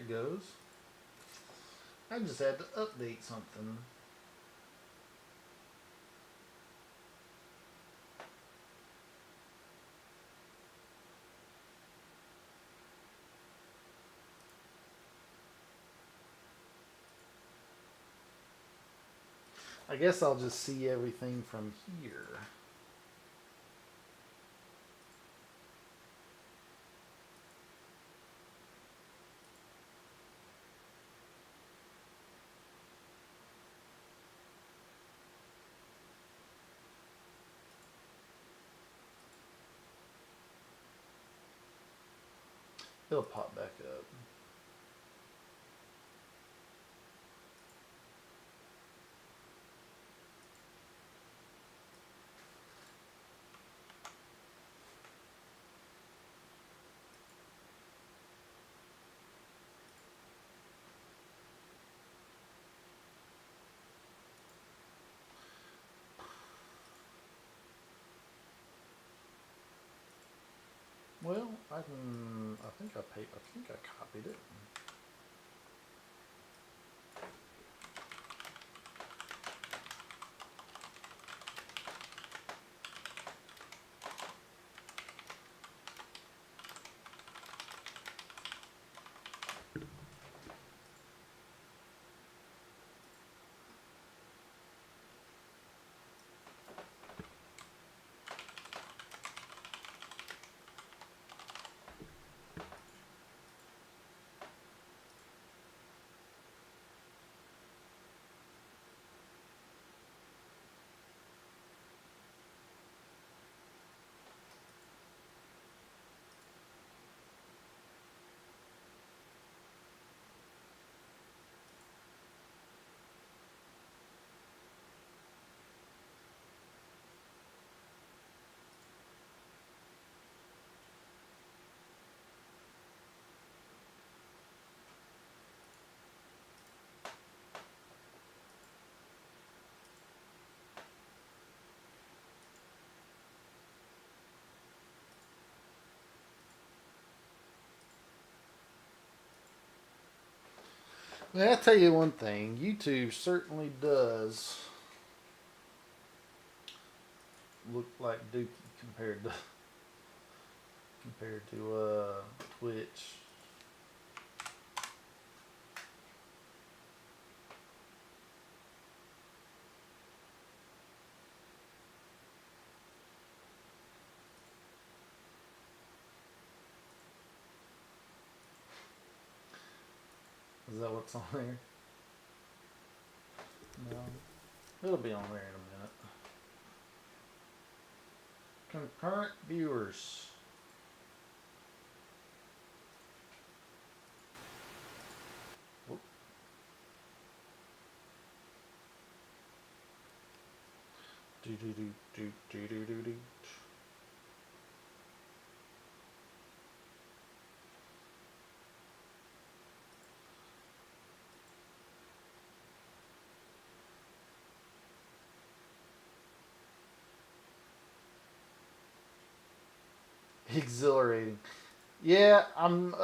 it goes. I just had to update something. I guess I'll just see everything from here. It'll pop back up. Well, I can. I think I paid. I think I copied it. Well, I'll tell you one thing. YouTube certainly does look like Dookie compared to Twitch. Is that what's on there? No. It'll be on there in a minute. Concurrent viewers. Whoop. Do do do do do do do do. Exhilarating. Yeah, I'm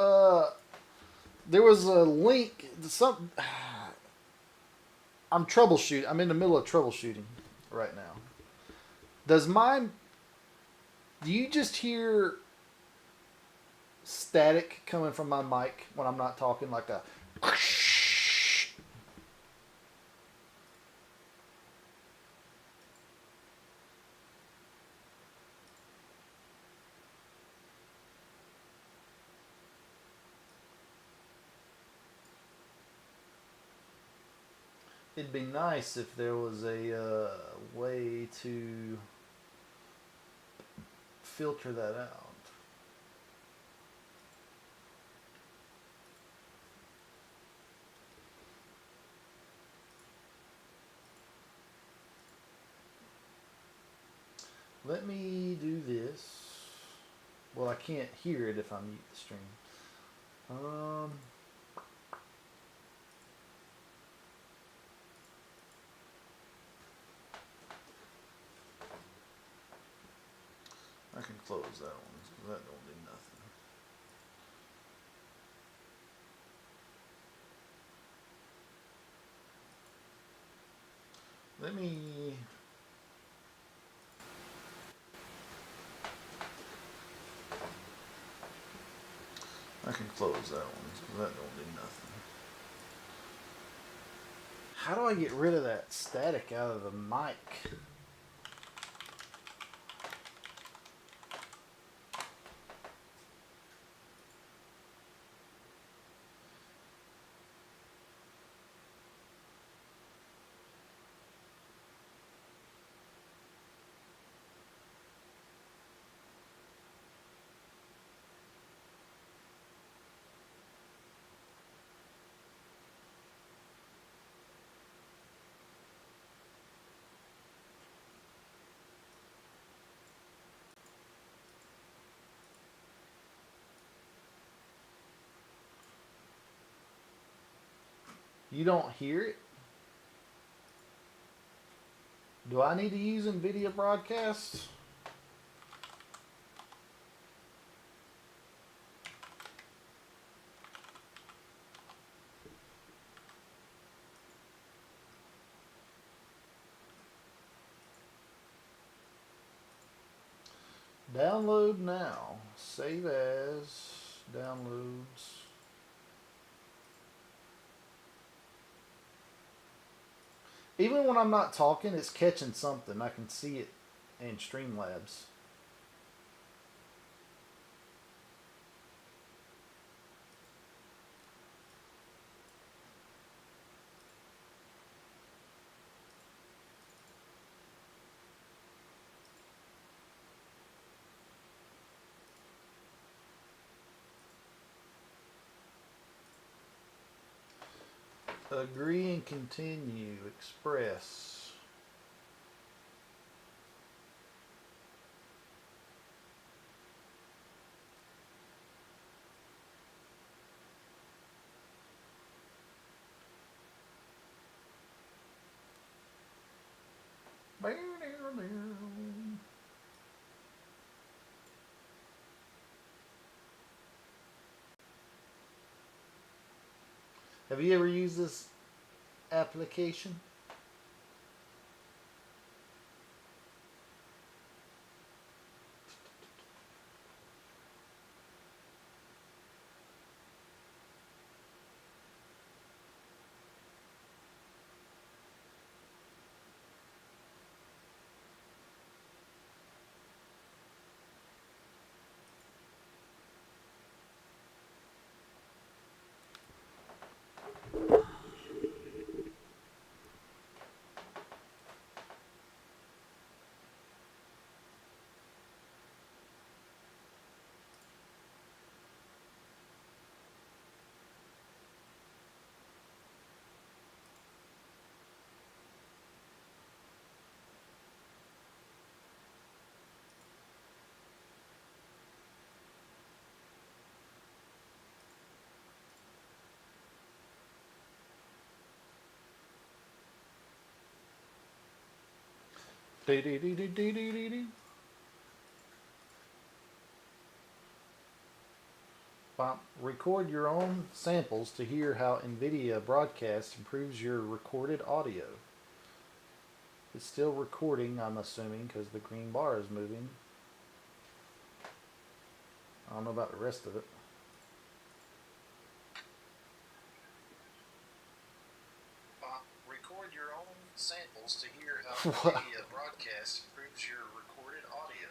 there was a link I'm troubleshooting. I'm in the middle of troubleshooting right now. Does mine do you just hear static coming from my mic when I'm not talking like a It'd be nice if there was a way to filter that out. Let me do this. Well, I can't hear it if I mute the stream. I can close that one because that don't do nothing. Let me. I can close that one because that don't do nothing. How do I get rid of that static out of the mic? You don't hear it? Do I need to use NVIDIA broadcasts? Download now. Save as. Downloads. Even when I'm not talking, it's catching something. I can see it in Streamlabs. Agree and continue. Express. Have you ever used this application? Record your own samples to hear how NVIDIA broadcast improves your recorded audio. It's still recording, I'm assuming, because the green bar is moving. I don't know about the rest of it. Record your own samples to hear how NVIDIA broadcast improves your recorded audio.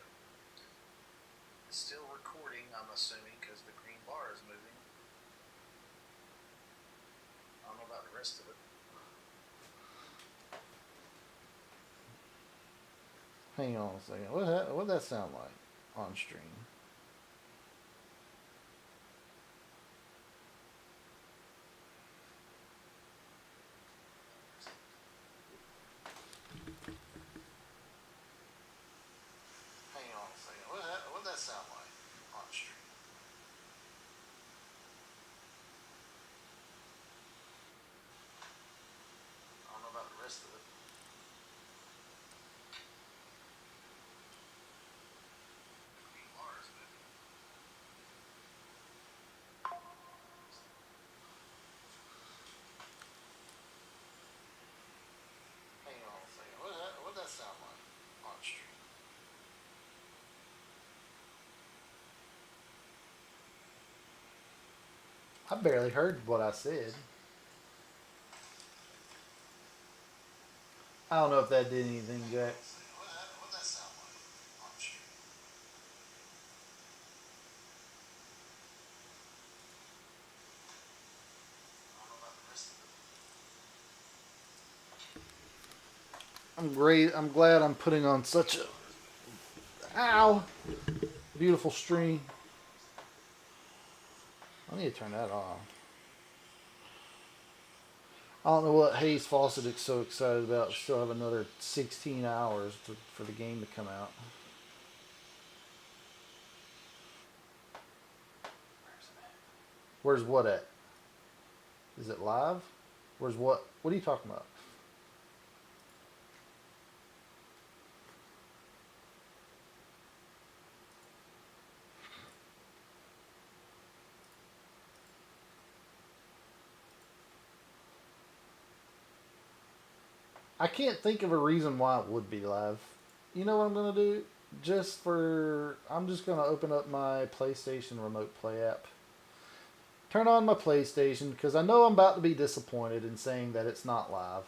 It's still recording, I'm assuming, because the green bar is moving. I don't know about the rest of it. Hang on a second. What'd that sound like on stream? Hang on a second. What'd that sound like on stream? I don't know about the rest of it. Hang on a second. I barely heard what I said. I don't know if that did anything, Jack. What that sound like on stream? I don't know about the rest of it. I'm great. I'm glad I'm putting on such a ow beautiful stream. I need to turn that off. I don't know what Hayes Fawcett is so excited about. We still have another 16 hours for the game to come out. Where's what at? Is it live? Where's what? What are you talking about? I can't think of a reason why it would be live. You know what I'm gonna do? I'm just gonna open up my PlayStation Remote Play app. Turn on my PlayStation because I know I'm about to be disappointed in saying that it's not live.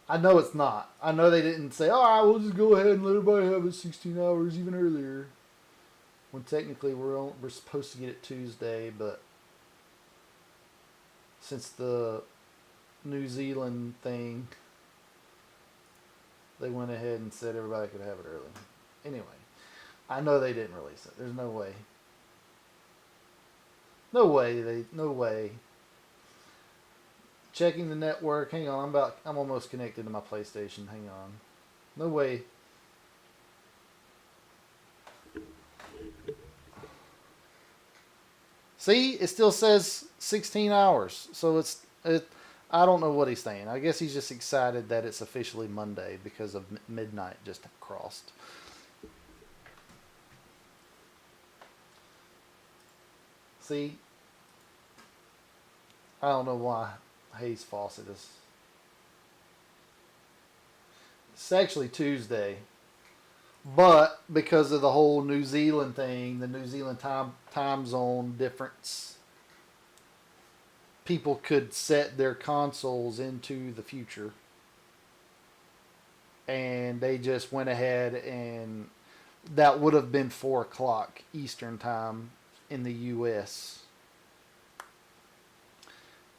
I know it's not. I know they didn't say, all right, we'll just go ahead and let everybody have it 16 hours even earlier. When technically we're supposed to get it Tuesday, but since the New Zealand thing, they went ahead and said everybody could have it early. Anyway, I know they didn't release it. There's no way. No way. Checking the network. Hang on, I'm almost connected to my PlayStation. Hang on. No way. See, it still says 16 hours. So I don't know what he's saying. I guess he's just excited that it's officially Monday because of midnight just crossed. See, I don't know why Hayes Fawcett is. It's actually Tuesday, but because of the whole New Zealand thing, the New Zealand time zone difference, people could set their consoles into the future, and they just went ahead and that would have been 4 o'clock Eastern time in the U.S.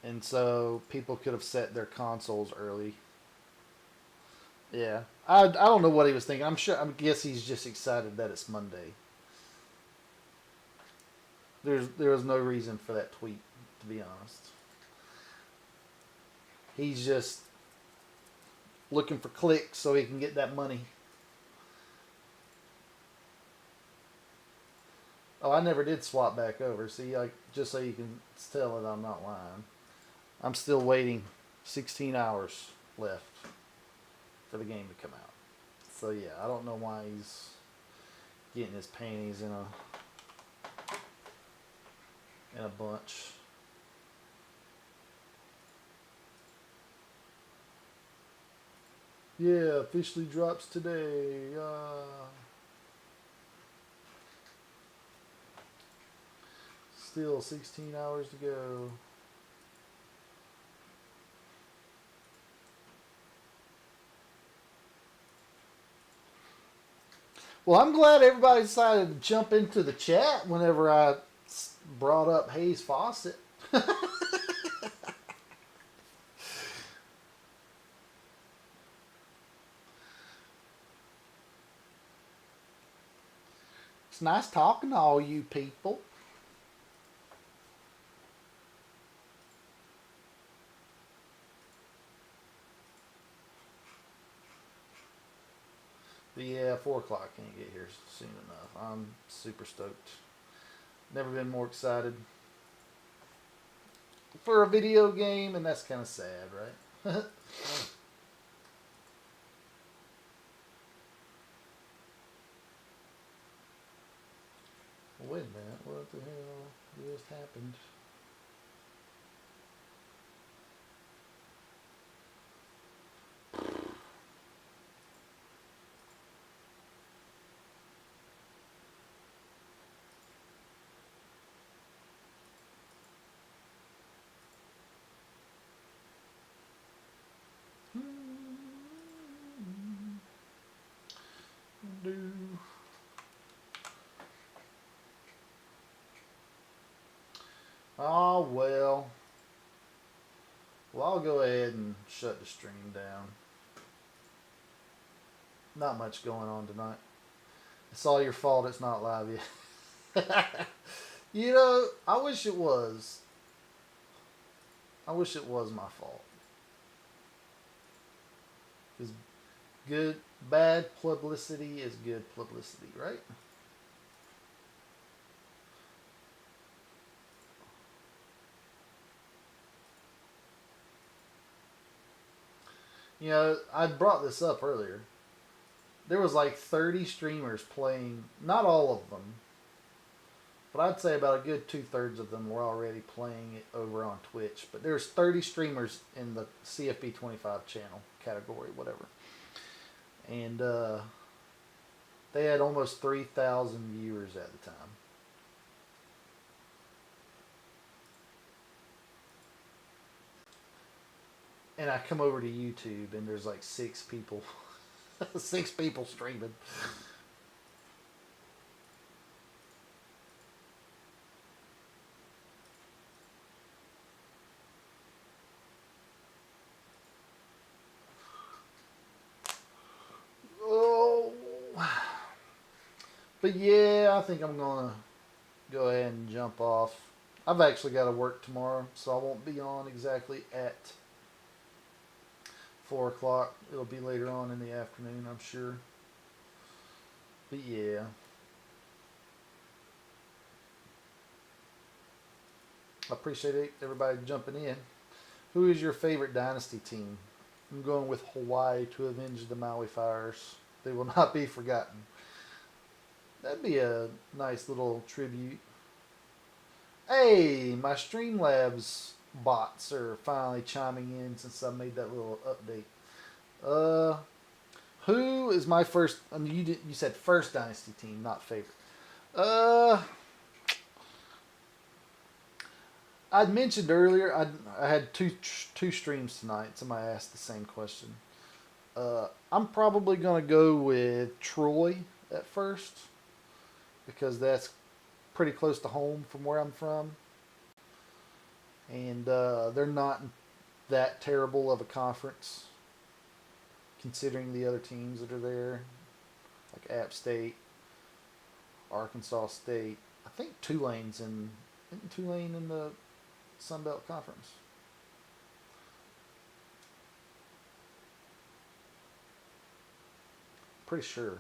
And so people could have set their consoles early. Yeah, I don't know what he was thinking. I guess he's just excited that it's Monday. There was no reason for that tweet, to be honest. He's just looking for clicks so he can get that money. Oh, I never did swap back over. See, like just so you can tell that I'm not lying. I'm still waiting. 16 hours left for the game to come out. So yeah, I don't know why he's getting his panties in a bunch. Yeah, officially drops today. Still 16 hours to go. Well, I'm glad everybody decided to jump into the chat whenever I brought up Hayes Fawcett. It's nice talking to all you people. But yeah, 4 o'clock can't get here soon enough. I'm super stoked. Never been more excited for a video game, and that's kind of sad, right? Wait a minute, what the hell just happened? do. Oh, well. Well, I'll go ahead and shut the stream down. Not much going on tonight. It's all your fault it's not live yet. You know, I wish it was. I wish it was my fault. Because bad publicity is good publicity, right? You know, I brought this up earlier. There was like 30 streamers playing, not all of them, but I'd say about a good 2/3 of them were already playing it over on Twitch. But there's 30 streamers in the CFB25 channel category, whatever. And they had almost 3,000 viewers at the time. And I come over to YouTube and there's like 6 people, 6 people streaming. Oh, but yeah, I think I'm gonna go ahead and jump off. I've actually got to work tomorrow, so I won't be on exactly at 4 o'clock. It'll be later on in the afternoon, I'm sure. But yeah. I appreciate everybody jumping in. Who is your favorite Dynasty team? I'm going with Hawaii to avenge the Maui fires. They will not be forgotten. That'd be a nice little tribute. Hey, my Streamlabs bots are finally chiming in since I made that little update. Who is my first? I mean, you said first Dynasty team, not favorite. I'd mentioned earlier I had two streams tonight. Somebody asked the same question. I'm probably gonna go with Troy at first because that's pretty close to home from where I'm from, and they're not that terrible of a conference considering the other teams that are there, like App State, Arkansas State. I think isn't Tulane in the Sun Belt Conference. Pretty sure.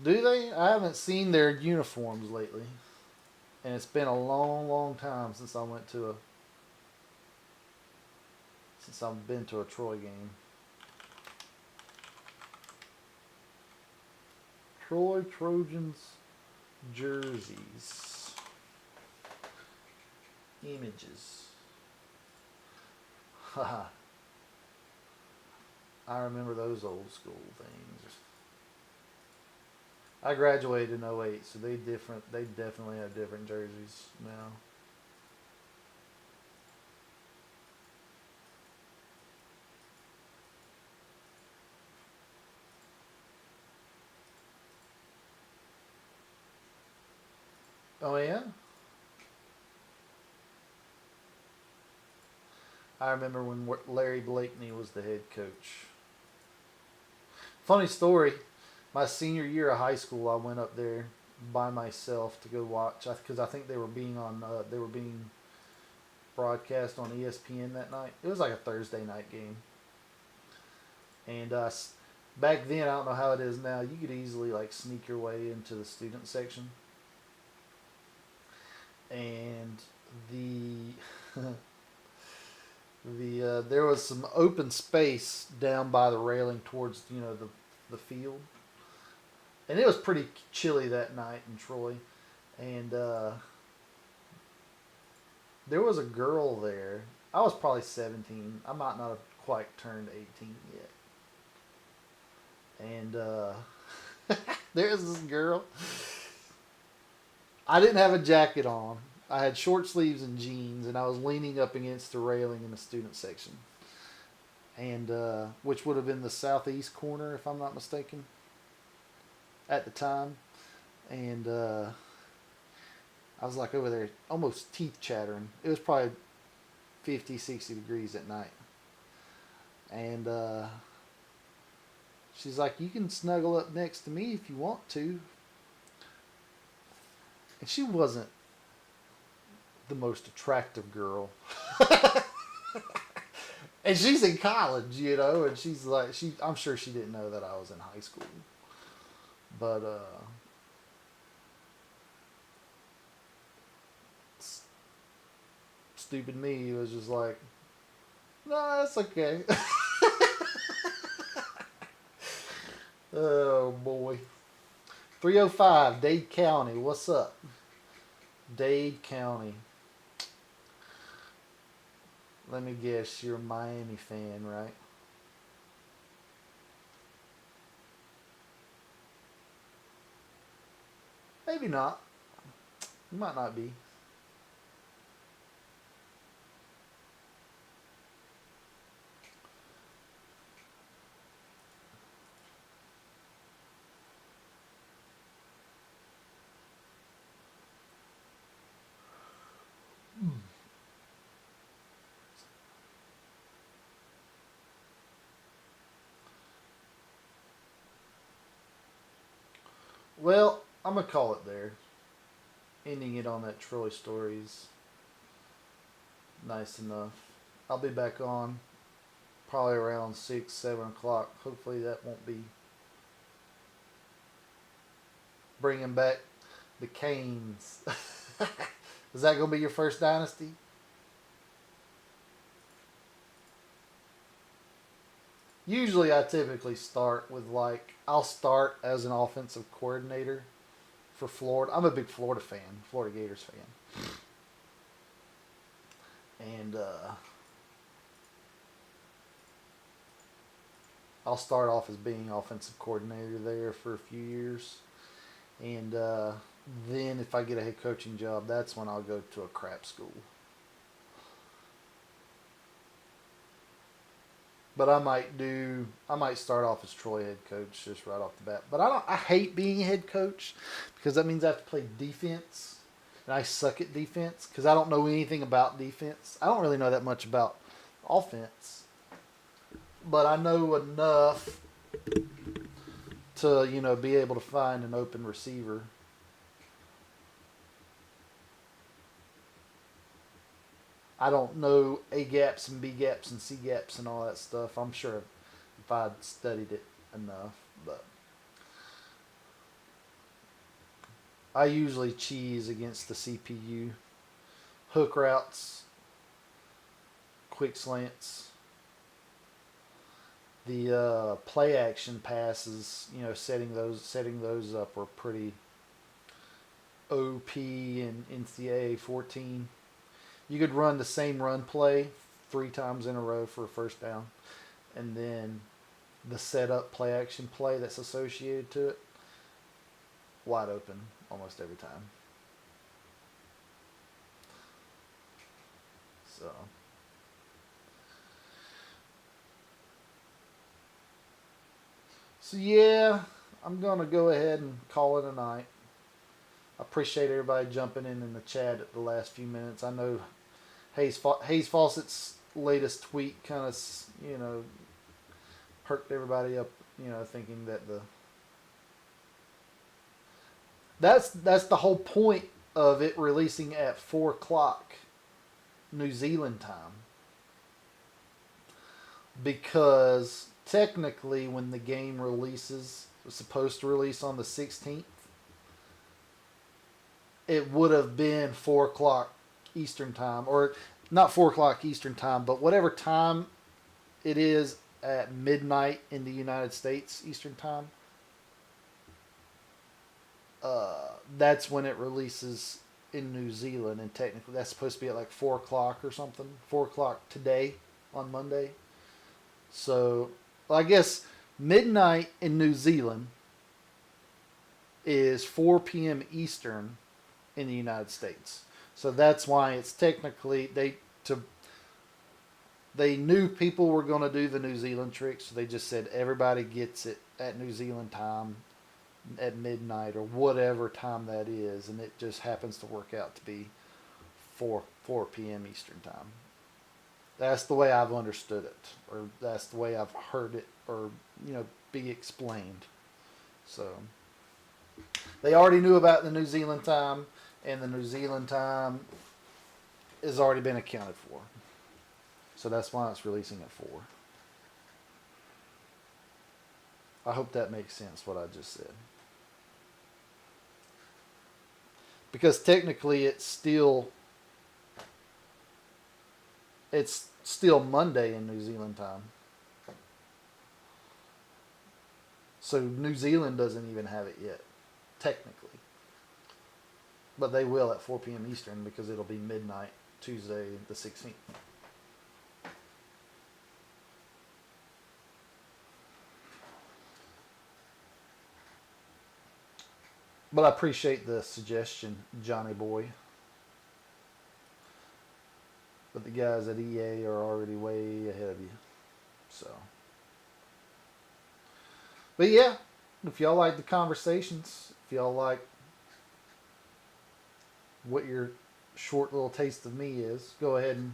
Do they? I haven't seen their uniforms lately, and it's been a long, long time since I went to a since I've been to a Troy game. Troy Trojans jerseys. Images. Haha. I remember those old school things. I graduated in '08, so they definitely have different jerseys now. Oh yeah? I remember when Larry Blakeney was the head coach. Funny story. My senior year of high school, I went up there by myself to go watch because I think they were being broadcast on ESPN that night. It was like a Thursday night game, and back then I don't know how it is now. You could easily like sneak your way into the student section, and the there was some open space down by the railing towards the field, and it was pretty chilly that night in Troy, and there was a girl there. I was probably 17. I might not have quite turned 18 yet, and there's this girl. I didn't have a jacket on. I had short sleeves and jeans, and I was leaning up against the railing in the student section, and which would have been the southeast corner, if I'm not mistaken, at the time. And I was like over there, almost teeth chattering. It was probably 50, 60 degrees at night, and she's like, "You can snuggle up next to me if you want to." And she wasn't the most attractive girl. And she's in college, and she's like, I'm sure she didn't know that I was in high school. But stupid me was just like, "No, that's okay." Oh boy. 305, Dade County. What's up? Dade County. Let me guess, you're a Miami fan, right? Maybe not. You might not be. Well, I'm gonna call it there. Ending it on that Troy story's nice enough. I'll be back on probably around 6, 7 o'clock. Hopefully that won't be bringing back the Canes. Is that gonna be your first dynasty? Usually, I typically start with I'll start as an offensive coordinator for Florida. I'm a big Florida fan, Florida Gators fan, and I'll start off as being offensive coordinator there for a few years, and then if I get a head coaching job, that's when I'll go to a crap school. But I might start off as Troy head coach just right off the bat. But I hate being a head coach because that means I have to play defense, and I suck at defense because I don't know anything about defense. I don't really know that much about offense, but I know enough to be able to find an open receiver. I don't know A gaps and B gaps and C gaps and all that stuff. I'm sure if I'd studied it enough, but I usually cheese against the CPU. Hook routes, quick slants, the play action passes. Setting those up were pretty OP in NCAA 14. You could run the same run play 3 times in a row for a first down, and then the setup play action play that's associated to it, wide open almost every time. So yeah, I'm gonna go ahead and call it a night. I appreciate everybody jumping in the chat at the last few minutes. I know Hayes Fawcett's latest tweet kind of perked everybody up, thinking that that's the whole point of it releasing at 4 o'clock New Zealand time, because technically when the game releases, it was supposed to release on the 16th. It would have been 4 o'clock Eastern time, or not 4 o'clock Eastern time, but whatever time it is at midnight in the United States Eastern time. That's when it releases in New Zealand, and technically that's supposed to be at like 4 o'clock or something. 4 o'clock today on Monday. So I guess midnight in New Zealand is 4 p.m. Eastern in the United States. So that's why it's technically they knew people were going to do the New Zealand trick, so they just said everybody gets it at New Zealand time at midnight or whatever time that is, and it just happens to work out to be 4 p.m. Eastern time. That's the way I've understood it, or that's the way I've heard it, or be explained. So they already knew about the New Zealand time, and the New Zealand time has already been accounted for. So that's why it's releasing at 4. I hope that makes sense what I just said. Because technically it's still Monday in New Zealand time. So New Zealand doesn't even have it yet, technically. But they will at 4 p.m. Eastern because it'll be midnight Tuesday the 16th. But I appreciate the suggestion, Johnny Boy. But the guys at EA are already way ahead of you. So. But yeah, if y'all like the conversations, if y'all like what your short little taste of me is, go ahead and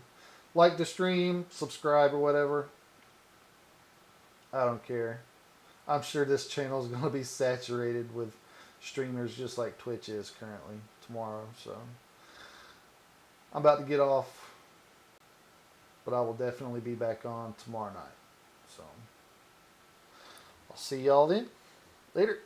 like the stream, subscribe or whatever. I don't care. I'm sure this channel is going to be saturated with streamers just like Twitch is currently tomorrow. So I'm about to get off, but I will definitely be back on tomorrow night. So I'll see y'all then. Later.